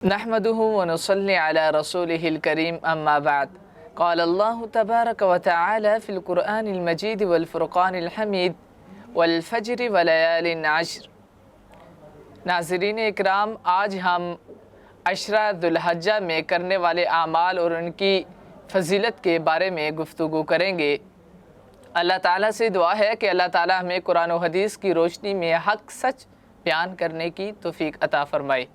نحمده ونصلي على رسوله الكريم أما بعد قال الله تبارك وتعالى في القرآن المجيد والفرقان الحميد والفجر وليال عشر۔ ناظرین اکرام، آج ہم عشرہ ذوالحجہ میں کرنے والے اعمال اور ان کی فضیلت کے بارے میں گفتگو کریں گے۔ اللہ تعالیٰ سے دعا ہے کہ اللہ تعالیٰ ہمیں قرآن و حدیث کی روشنی میں حق سچ بیان کرنے کی توفیق عطا فرمائے۔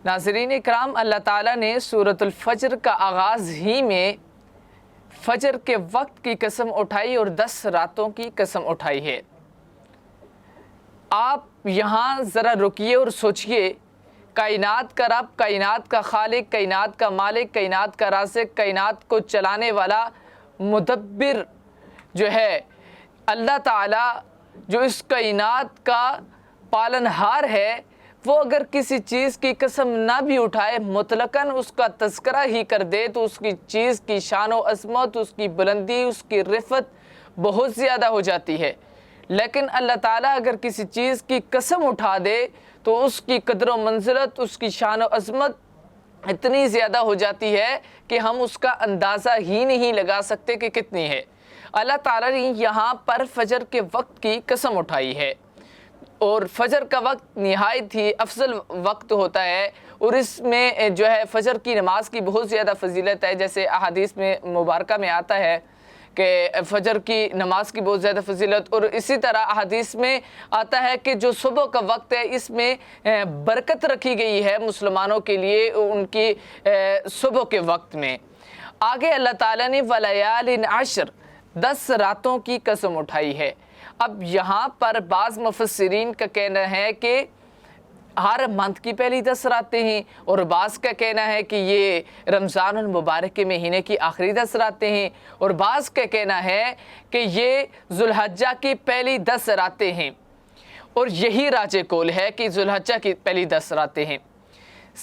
ناظرین اکرام، اللہ تعالیٰ نے سورۃ الفجر کا آغاز ہی میں فجر کے وقت کی قسم اٹھائی اور 10 راتوں کی قسم اٹھائی ہے۔ آپ یہاں ذرا رکیے اور سوچئے، کائنات کا رب، کائنات کا خالق، کائنات کا مالک، کائنات کا رازق، کائنات کو چلانے والا مدبر جو ہے اللہ تعالیٰ، جو اس کائنات کا پالنہار ہے، وہ اگر کسی چیز کی قسم نہ بھی اٹھائے، مطلقاً اس کا تذکرہ ہی کر دے تو اس کی چیز کی شان و عظمت، اس کی بلندی، اس کی رفعت بہت زیادہ ہو جاتی ہے۔ لیکن اللہ تعالیٰ اگر کسی چیز کی قسم اٹھا دے تو اس کی قدر و منزلت، اس کی شان و عظمت اتنی زیادہ ہو جاتی ہے کہ ہم اس کا اندازہ ہی نہیں لگا سکتے کہ کتنی ہے۔ اللہ تعالیٰ نے یہاں پر فجر کے وقت کی قسم اٹھائی ہے، اور فجر کا وقت نہایت ہی افضل وقت ہوتا ہے، اور اس میں جو ہے فجر کی نماز کی بہت زیادہ فضیلت ہے۔ جیسے احادیث میں مبارکہ میں آتا ہے کہ فجر کی نماز کی بہت زیادہ فضیلت، اور اسی طرح احادیث میں آتا ہے کہ جو صبح کا وقت ہے اس میں برکت رکھی گئی ہے مسلمانوں کے لیے ان کی صبح کے وقت میں۔ آگے اللہ تعالیٰ نے وَلَيَالٍ عَشْرٍ 10 راتوں کی قسم اٹھائی ہے۔ اب یہاں پر بعض مفسرین کا کہنا ہے کہ ہر منتھ کی پہلی 10 راتیں ہیں، اور بعض کا کہنا ہے کہ یہ رمضان المبارک کے مہینے کی آخری 10 راتیں ہیں، اور بعض کا کہنا ہے کہ یہ ذوالحجہ کی پہلی 10 راتیں ہیں، اور یہی راجح قول ہے کہ ذوالحجہ کی پہلی 10 راتیں ہیں۔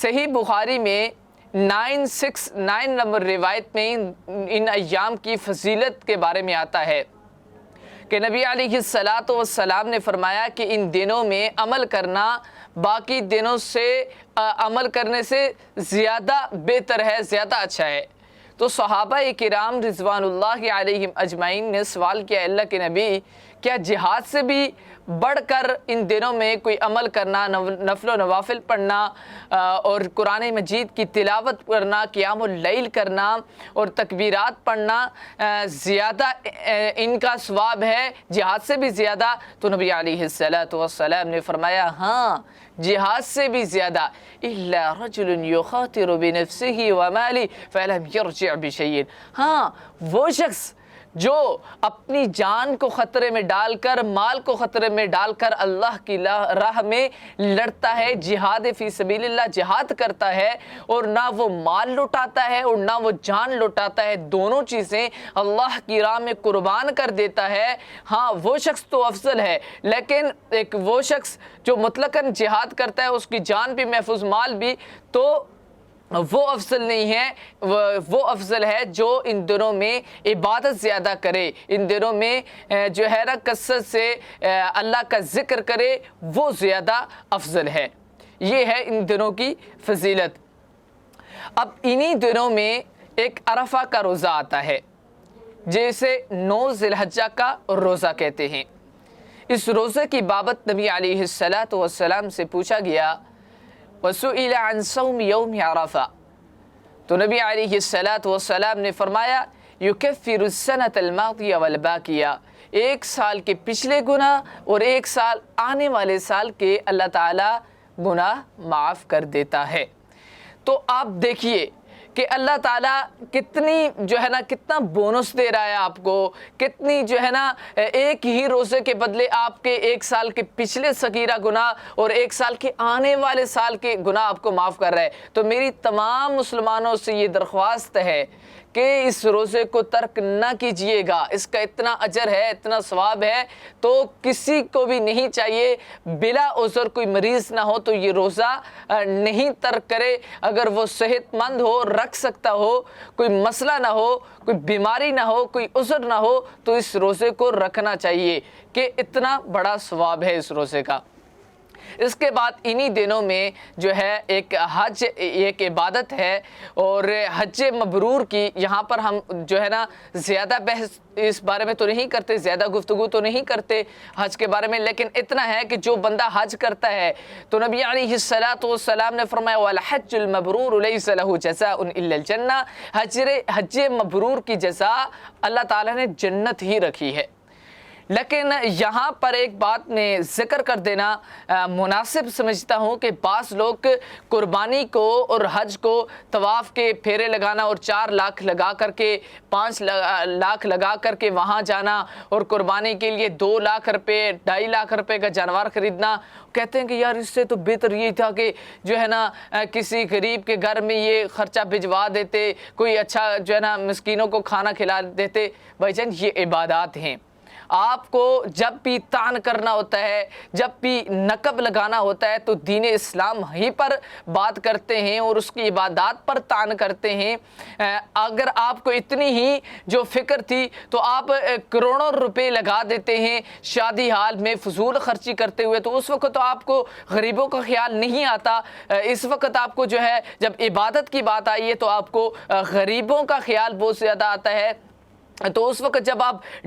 صحیح بخاری میں 969 نمبر روایت میں ان ایام کی فضیلت کے بارے میں آتا ہے کہ نبی علیہ السلام نے فرمایا کہ ان دنوں میں عمل کرنا باقی دنوں سے عمل کرنے سے زیادہ بہتر ہے، زیادہ اچھا ہے۔ تو صحابہ کرام رضوان اللہ علیہم اجمعین نے سوال کیا، اللہ کے نبی، کیا جہاد سے بھی بڑھ کر ان دنوں میں کوئی عمل کرنا، نفل و نوافل پڑھنا اور قرآن مجید کی تلاوت کرنا، قیام اللیل کرنا اور تکبیرات پڑھنا زیادہ ان کا ثواب ہے، جہاد سے بھی زیادہ؟ تو نبی علیہ السلام نے فرمایا، ہاں، جہاد سے بھی زیادہ۔ إِلَّا رَجُلٌ يُخَاطِرُ بِنَفْسِهِ وَمَالِهِ فَلَمْ يَرْجِعْ بِشَيْءٍ۔ ہاں، وہ شخص جو اپنی جان کو خطرے میں ڈال کر، مال کو خطرے میں ڈال کر اللہ کی راہ میں لڑتا ہے، جہاد فی سبیل اللہ جہاد کرتا ہے، اور نہ وہ مال لٹاتا ہے اور نہ وہ جان لٹاتا ہے، دونوں چیزیں اللہ کی راہ میں قربان کر دیتا ہے، ہاں، وہ شخص تو افضل ہے۔ لیکن ایک وہ شخص جو مطلقاً جہاد کرتا ہے، اس کی جان بھی محفوظ، مال بھی، تو وہ افضل نہیں ہے۔ وہ افضل ہے جو ان دنوں میں عبادت زیادہ کرے، ان دنوں میں جو ہے نا کثرت سے اللہ کا ذکر کرے، وہ زیادہ افضل ہے۔ یہ ہے ان دنوں کی فضیلت۔ اب انہی دنوں میں ایک عرفہ کا روزہ آتا ہے، جسے 9 ذوالحجہ کا روزہ کہتے ہیں۔ اس روزے کی بابت نبی علیہ السلام سے پوچھا گیا، وَسُئِلَ عَنْ صَوْمِ يَوْمِ عَرَفَةٍ، تو نبی علیہ السلام نے فرمایا، يُكَفِّرُ السَّنَةَ الْمَاضِيَ وَالْبَاقِيَ، ایک سال کے پچھلے گناہ اور ایک سال آنے والے سال کے اللہ تعالیٰ گناہ معاف کر دیتا ہے۔ تو آپ دیکھیے کہ اللہ تعالیٰ کتنی جو ہے نا کتنا بونس دے رہا ہے آپ کو، کتنی جو ہے نا ایک ہی روزے کے بدلے آپ کے ایک سال کے پچھلے صغیرہ گناہ اور ایک سال کے آنے والے سال کے گناہ آپ کو معاف کر رہا ہے۔ تو میری تمام مسلمانوں سے یہ درخواست ہے کہ اس روزے کو ترک نہ کیجئے گا، اس کا اتنا اجر ہے، اتنا ثواب ہے، تو کسی کو بھی نہیں چاہیے بلا عذر، کوئی مریض نہ ہو تو یہ روزہ نہیں ترک کرے۔ اگر وہ صحت مند ہو، رکھ سکتا ہو، کوئی مسئلہ نہ ہو، کوئی بیماری نہ ہو، کوئی عذر نہ ہو، تو اس روزے کو رکھنا چاہیے کہ اتنا بڑا ثواب ہے اس روزے کا۔ اس کے بعد انہی دنوں میں جو ہے ایک حج ایک عبادت ہے، اور حج مبرور کی یہاں پر ہم جو ہے نا زیادہ بحث اس بارے میں تو نہیں کرتے، زیادہ گفتگو تو نہیں کرتے حج کے بارے میں، لیکن اتنا ہے کہ جو بندہ حج کرتا ہے تو نبی علیہ الصلوۃ والسلام نے فرمایا والحج المبرور لیس له جزاء الا الجنہ، حج مبرور کی جزا اللہ تعالیٰ نے جنت ہی رکھی ہے۔ لیکن یہاں پر ایک بات میں ذکر کر دینا مناسب سمجھتا ہوں کہ بعض لوگ قربانی کو اور حج کو طواف کے پھیرے لگانا اور 4 لاکھ لگا کر کے 5 لاکھ لگا کر کے وہاں جانا اور قربانی کے لیے 2 لاکھ روپے 2.5 لاکھ روپے کا جانور خریدنا، کہتے ہیں کہ یار اس سے تو بہتر یہ تھا کہ جو ہے نا کسی غریب کے گھر میں یہ خرچہ بھجوا دیتے، کوئی اچھا جو ہے نا مسکینوں کو کھانا کھلا دیتے۔ بھائی جان یہ عبادات ہیں، آپ کو جب بھی تعن کرنا ہوتا ہے، جب بھی نقب لگانا ہوتا ہے تو دین اسلام ہی پر بات کرتے ہیں اور اس کی عبادات پر تعن کرتے ہیں۔ اگر آپ کو اتنی ہی جو فکر تھی تو آپ کروڑوں روپے لگا دیتے ہیں شادی حال میں فضول خرچی کرتے ہوئے، تو اس وقت تو آپ کو غریبوں کا خیال نہیں آتا۔ اس وقت آپ کو جو ہے جب عبادت کی بات آئی ہے تو آپ کو غریبوں کا خیال بہت زیادہ آتا ہے۔ تو اس وقت جب آپ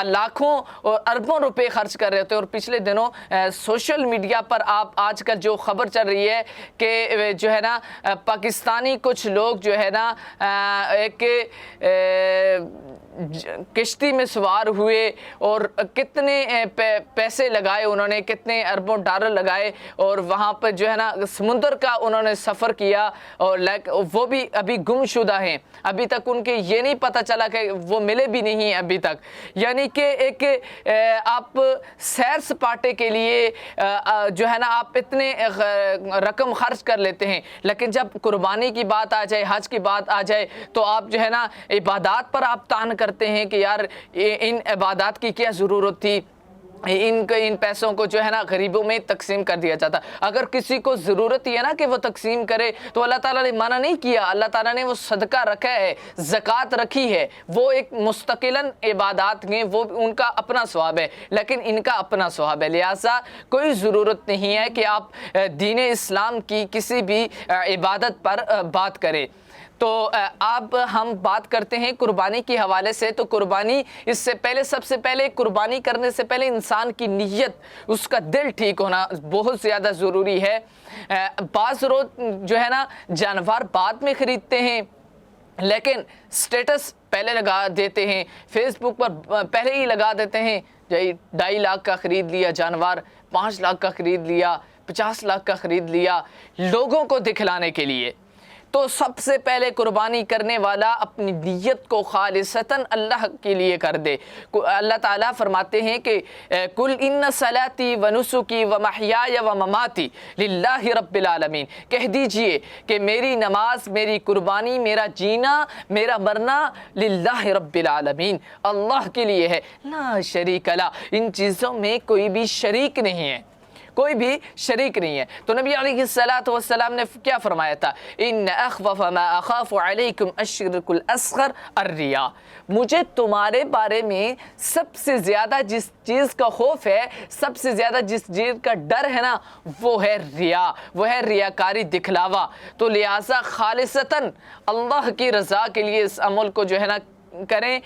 لاکھوں اور اربوں روپے خرچ کر رہے ہوتے ہیں، اور پچھلے دنوں سوشل میڈیا پر آپ آج کل جو خبر چل رہی ہے کہ جو ہے نا پاکستانی کچھ لوگ جو ہے نا ایک کشتی میں سوار ہوئے اور کتنے پیسے لگائے، انہوں نے کتنے اربوں ڈالر لگائے اور وہاں پہ جو ہے نا سمندر کا انہوں نے سفر کیا، اور وہ بھی ابھی گم شدہ ہیں، ابھی تک ان کے یہ نہیں پتہ چلا کہ وہ ملے بھی نہیں ابھی تک۔ یعنی کہ ایک آپ سیر سپاٹے کے لیے جو ہے نا آپ اتنے رقم خرچ کر لیتے ہیں، لیکن جب قربانی کی بات آ جائے، حج کی بات آ جائے تو آپ جو ہے نا عبادات پر آپ تعن کرتے ہیں کہ یار ان عبادات کی کیا ضرورت تھی، ان پیسوں کو جو ہے نا غریبوں میں تقسیم کر دیا جاتا۔ اگر کسی کو ضرورت ہی ہے نا کہ وہ تقسیم کرے تو اللہ تعالیٰ نے منع نہیں کیا، اللہ تعالیٰ نے وہ صدقہ رکھا ہے، زکوٰۃ رکھی ہے، وہ ایک مستقلاً عبادات ہیں، وہ ان کا اپنا ثواب ہے، لیکن ان کا اپنا ثواب ہے، لہٰذا کوئی ضرورت نہیں ہے کہ آپ دین اسلام کی کسی بھی عبادت پر بات کریں۔ تو اب ہم بات کرتے ہیں قربانی کے حوالے سے۔ تو قربانی اس سے پہلے سب سے پہلے قربانی کرنے سے پہلے انسان کی نیت، اس کا دل ٹھیک ہونا بہت زیادہ ضروری ہے۔ بعض لوگ جو ہے نا جانور بعد میں خریدتے ہیں لیکن سٹیٹس پہلے لگا دیتے ہیں، فیس بک پر پہلے ہی لگا دیتے ہیں، 2.5 لاکھ کا خرید لیا جانور، 5 لاکھ کا خرید لیا، 50 لاکھ کا خرید لیا لوگوں کو دکھلانے کے لیے۔ تو سب سے پہلے قربانی کرنے والا اپنی نیت کو خالصتاً اللہ کے لیے کر دے۔ اللہ تعالیٰ فرماتے ہیں کہ قُلْ إِنَّ صَلَاتِي وَنُسُكِي وَمَحْيَايَ وَمَمَاتِي لِلَّهِ رَبِّ الْعَالَمِينَ، کہہ دیجئے کہ میری نماز، میری قربانی، میرا جینا، میرا مرنا للہ رب العالمین، اللہ کے لیے ہے، لا شریک لہ، ان چیزوں میں کوئی بھی شریک نہیں ہے، کوئی بھی شریک نہیں ہے۔ تو نبی علیہ الصلوۃ والسلام نے کیا فرمایا تھا؟ ان اخوف ما اخاف علیکم الشرک الاصغر الریا، مجھے تمہارے بارے میں سب سے زیادہ جس چیز کا خوف ہے، سب سے زیادہ جس چیز کا ڈر ہے نا، وہ ہے ریا، وہ ہے ریاکاری، دکھلاوا۔ تو لہٰذا خالصتاً اللہ کی رضا کے لیے اس عمل کو جو ہے نا کریں،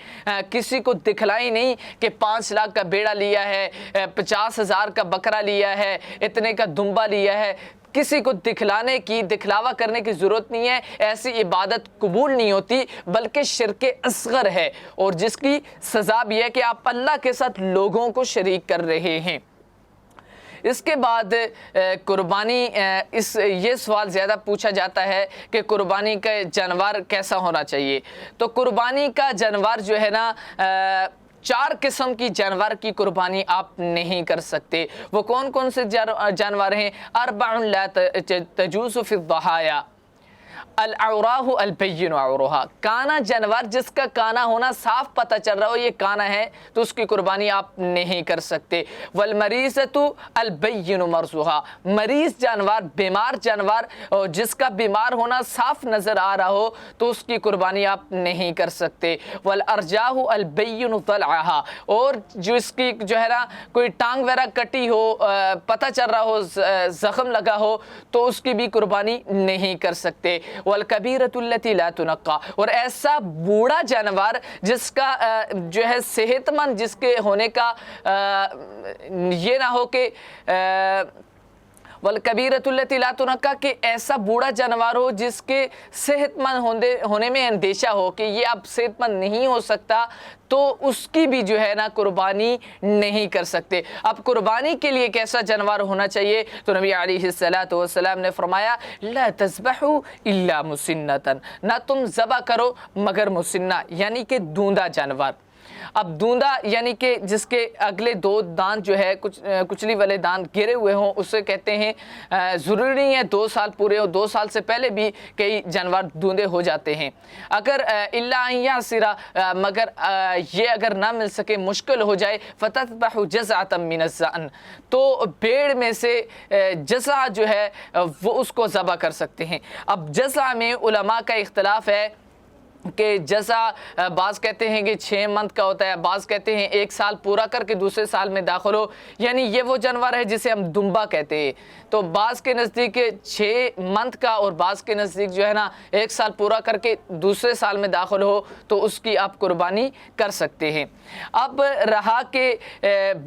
کسی کو دکھلائی نہیں کہ 5 لاکھ کا بیڑا لیا ہے، 50,000 کا بکرا لیا ہے، اتنے کا دمبا لیا ہے، کسی کو دکھلانے کی، دکھلاوا کرنے کی ضرورت نہیں ہے۔ ایسی عبادت قبول نہیں ہوتی بلکہ شرک اصغر ہے، اور جس کی سزا بھی ہے کہ آپ اللہ کے ساتھ لوگوں کو شریک کر رہے ہیں۔ اس کے بعد قربانی، یہ سوال زیادہ پوچھا جاتا ہے کہ قربانی کا جانور کیسا ہونا چاہیے۔ تو قربانی کا جانور جو ہے نا 4 قسم کی جانور کی قربانی آپ نہیں کر سکتے۔ وہ کون کون سے جانور ہیں؟ 4 لا تجوز فی الضحایا، العوراہ البین عورها، کانا جانور جس کا کانا ہونا صاف پتہ چل رہا ہو یہ کانا ہے تو اس کی قربانی آپ نہیں کر سکتے۔ والمریضۃ البین مرضها، مریض جانور، بیمار جانور جس کا بیمار ہونا صاف نظر آ رہا ہو تو اس کی قربانی آپ نہیں کر سکتے۔ والارجاہ البین ضلعها، اور جو اس کی جو ہے نا کوئی ٹانگ وغیرہ کٹی ہو، پتہ چل رہا ہو، زخم لگا ہو تو اس کی بھی قربانی نہیں کر سکتے۔ والکبیرۃ التی لا تنقی، اور ایسا بوڑھا جانور جس کا جو ہے صحت مند، جس کے ہونے کا یہ نہ ہو کہ والکبیرۃ التی لا تنقی، کہ ایسا بوڑھا جانور ہو جس کے صحت مند ہونے میں اندیشہ ہو کہ یہ اب صحت مند نہیں ہو سکتا، تو اس کی بھی جو ہے نا قربانی نہیں کر سکتے۔ اب قربانی کے لیے کیسا جانور ہونا چاہیے؟ تو نبی علیہ الصلوۃ والسلام نے فرمایا لا تذبحوا الا مسنۃ، نہ تم ذبح کرو مگر مسنہ یعنی کہ دوندا جانور۔ اب دوندا یعنی کہ جس کے اگلے دو دانت جو ہے کچلی والے دانت گرے ہوئے ہوں، اسے کہتے ہیں۔ ضروری نہیں ہے 2 سال پورے ہو، 2 سال سے پہلے بھی کئی جانور دوندے ہو جاتے ہیں۔ اگر الا ان یعصر، مگر یہ اگر نہ مل سکے، مشکل ہو جائے، فتذبح جزعۃ من الضأن، تو بھیڑ میں سے جزع جو ہے وہ اس کو ذبح کر سکتے ہیں۔ اب جزع میں علماء کا اختلاف ہے کہ جزع بعض کہتے ہیں کہ 6 منتھ کا ہوتا ہے، بعض کہتے ہیں 1 سال پورا کر کے دوسرے سال میں داخل ہو، یعنی یہ وہ جانور ہے جسے ہم دمبا کہتے ہیں۔ تو بعض کے نزدیک 6 منتھ کا اور بعض کے نزدیک جو ہے نا 1 سال پورا کر کے دوسرے سال میں داخل ہو تو اس کی آپ قربانی کر سکتے ہیں۔ اب رہا کہ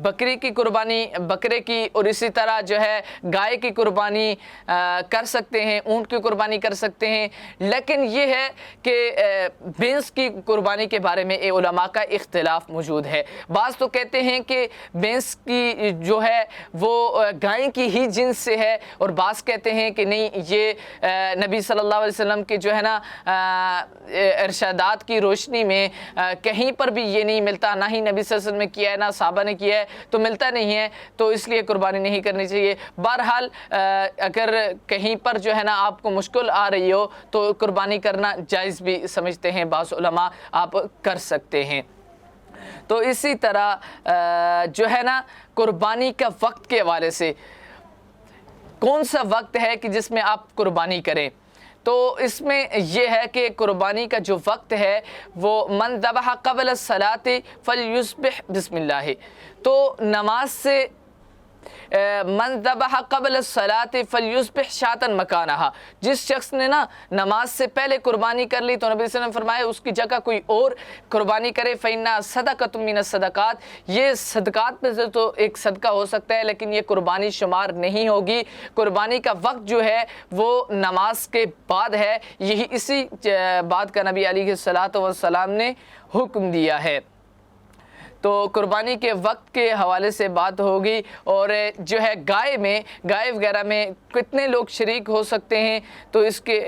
بکری کی قربانی، بکرے کی، اور اسی طرح جو ہے گائے کی قربانی کر سکتے ہیں، اونٹ کی قربانی کر سکتے ہیں، لیکن یہ ہے کہ بھینس کی قربانی کے بارے میں علماء کا اختلاف موجود ہے۔ بعض تو کہتے ہیں کہ بھینس کی جو ہے وہ گائے کی ہی جنس سے ہے، اور بعض کہتے ہیں کہ نہیں، یہ نبی صلی اللہ علیہ وسلم کے جو ہے نا ارشادات کی روشنی میں کہیں پر بھی یہ نہیں ملتا، نہ ہی نبی صلی اللہ علیہ وسلم نے کیا ہے نہ صحابہ نے کیا ہے، تو ملتا نہیں ہے، تو اس لیے قربانی نہیں کرنی چاہیے۔ بہرحال اگر کہیں پر جو ہے نا آپ کو مشکل آ رہی ہو تو قربانی کرنا جائز بھی سمجھتے ہیں بعض علماء، آپ کر سکتے ہیں۔ تو اسی طرح جو ہے نا قربانی کا وقت کے حوالے سے کون سا وقت ہے کہ جس میں آپ قربانی کریں؟ تو اس میں یہ ہے کہ قربانی کا جو وقت ہے وہ من ذبح قبل الصلاۃ فلیذبح بسم اللہ، تو نماز سے من ذبح قبل الصلاۃ فلیذبح شاۃ مکانہا، جس شخص نے نا نماز سے پہلے قربانی کر لی تو نبی صلی اللہ علیہ وسلم نے فرمایا اس کی جگہ کوئی اور قربانی کرے، فإنہا صدقۃ من الصدقات، یہ صدقات میں سے تو ایک صدقہ ہو سکتا ہے لیکن یہ قربانی شمار نہیں ہوگی۔ قربانی کا وقت جو ہے وہ نماز کے بعد ہے، یہی اسی بات کا نبی علیہ الصلوۃ والسلام نے حکم دیا ہے۔ تو قربانی کے وقت کے حوالے سے بات ہوگی، اور جو ہے گائے وغیرہ میں کتنے لوگ شریک ہو سکتے ہیں؟ تو اس کے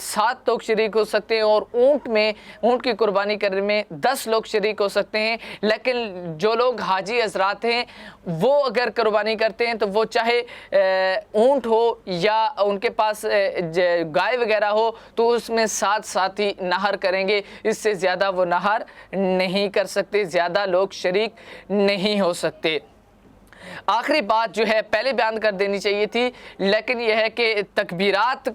7 لوگ شریک ہو سکتے ہیں، اور اونٹ کی قربانی کرنے میں 10 لوگ شریک ہو سکتے ہیں۔ لیکن جو لوگ حاجی حضرات ہیں وہ اگر قربانی کرتے ہیں تو وہ چاہے اونٹ ہو یا ان کے پاس گائے وغیرہ ہو تو اس میں ساتھ ہی نہر کریں گے، اس سے زیادہ وہ نہر نہیں کر سکتے، زیادہ لوگ شریک نہیں ہو سکتے۔ آخری بات جو ہے پہلے بیان کر دینی چاہیے تھی، لیکن یہ ہے کہ تکبیرات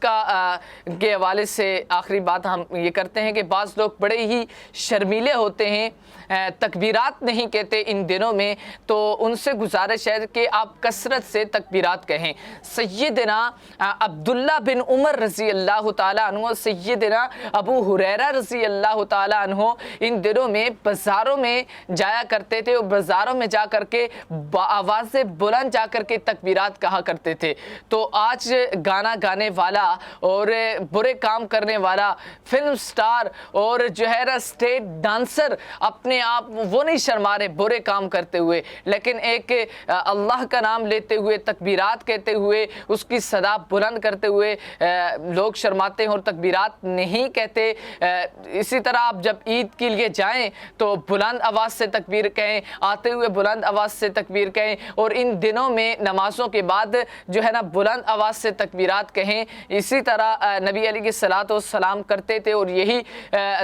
کے حوالے سے آخری بات ہم یہ کرتے ہیں کہ بعض لوگ بڑے ہی شرمیلے ہوتے ہیں، تکبیرات نہیں کہتے ان دنوں میں، تو ان سے گزارش ہے کہ آپ کثرت سے تکبیرات کہیں۔ سیدنا عبداللہ بن عمر رضی اللہ تعالیٰ عنہ، سیدنا ابو ہریرہ رضی اللہ تعالیٰ عنہ ان دنوں میں بازاروں میں جایا کرتے تھے، اور بازاروں میں جا کر کے آواز بلند جا کر کے تکبیرات کہا کرتے تھے۔ تو آج گانا گانے والا اور برے کام کرنے والا فلم سٹار اور جو ہے نا اسٹیٹ ڈانسر اپنے آپ وہ نہیں شرما رہے برے کام کرتے ہوئے، لیکن ایک اللہ کا نام لیتے ہوئے، تکبیرات کہتے ہوئے، اس کی صدا بلند کرتے ہوئے لوگ شرماتے ہیں اور تکبیرات نہیں کہتے۔ اسی طرح آپ جب عید کے لیے جائیں تو بلند آواز سے تکبیر کہیں، آتے ہوئے بلند آواز سے تکبیر کہیں، اور ان دنوں میں نمازوں کے بعد جو ہے نا بلند آواز سے تکبیرات کہیں۔ اسی طرح نبی علیہ الصلوۃ والسلام کرتے تھے اور یہی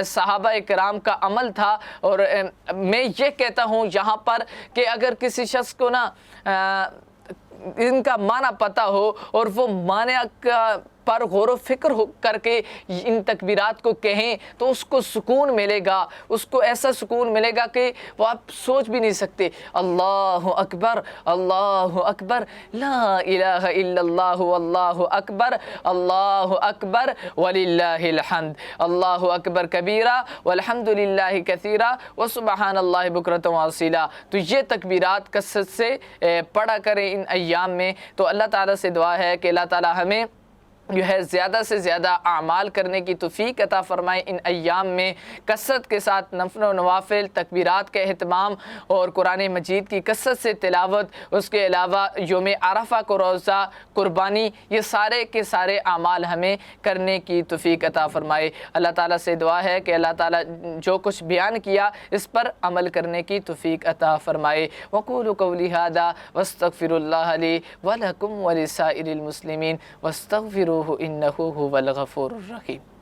صحابہ کرام کا عمل تھا۔ اور میں یہ کہتا ہوں یہاں پر کہ اگر کسی شخص کو نا ان کا معنی پتہ ہو اور وہ معنی پر غور و فکر کر کے ان تکبیرات کو کہیں تو اس کو سکون ملے گا، اس کو ایسا سکون ملے گا کہ وہ آپ سوچ بھی نہیں سکتے۔ اللہ اکبر، اللہ اکبر، لا الہ الا اللہ، واللہ اکبر، اللہ اکبر وللہ الحمد، اللہ اکبر کبیرہ والحمد للہ کثیرہ وسبحان اللہ بکرۃ واصیلا۔ تو یہ تکبیرات کثرت سے پڑھا کریں ان ایام میں۔ تو اللہ تعالیٰ سے دعا ہے کہ اللہ تعالیٰ ہمیں جو ہے زیادہ سے زیادہ اعمال کرنے کی توفیق عطا فرمائے۔ ان ایام میں کثرت کے ساتھ نفل و نوافل، تکبیرات کا اہتمام اور قرآن مجید کی کثرت سے تلاوت، اس کے علاوہ یوم عرفہ کو روزہ، قربانی، یہ سارے کے سارے اعمال ہمیں کرنے کی توفیق عطا فرمائے۔ اللہ تعالیٰ سے دعا ہے کہ اللہ تعالیٰ جو کچھ بیان کیا اس پر عمل کرنے کی توفیق عطا فرمائے۔ وقولوا قولی ھذا واستغفر اللہ لی ولکم ولسائر المسلمین واستغفروہ انہ ھو الغفور الرحیم۔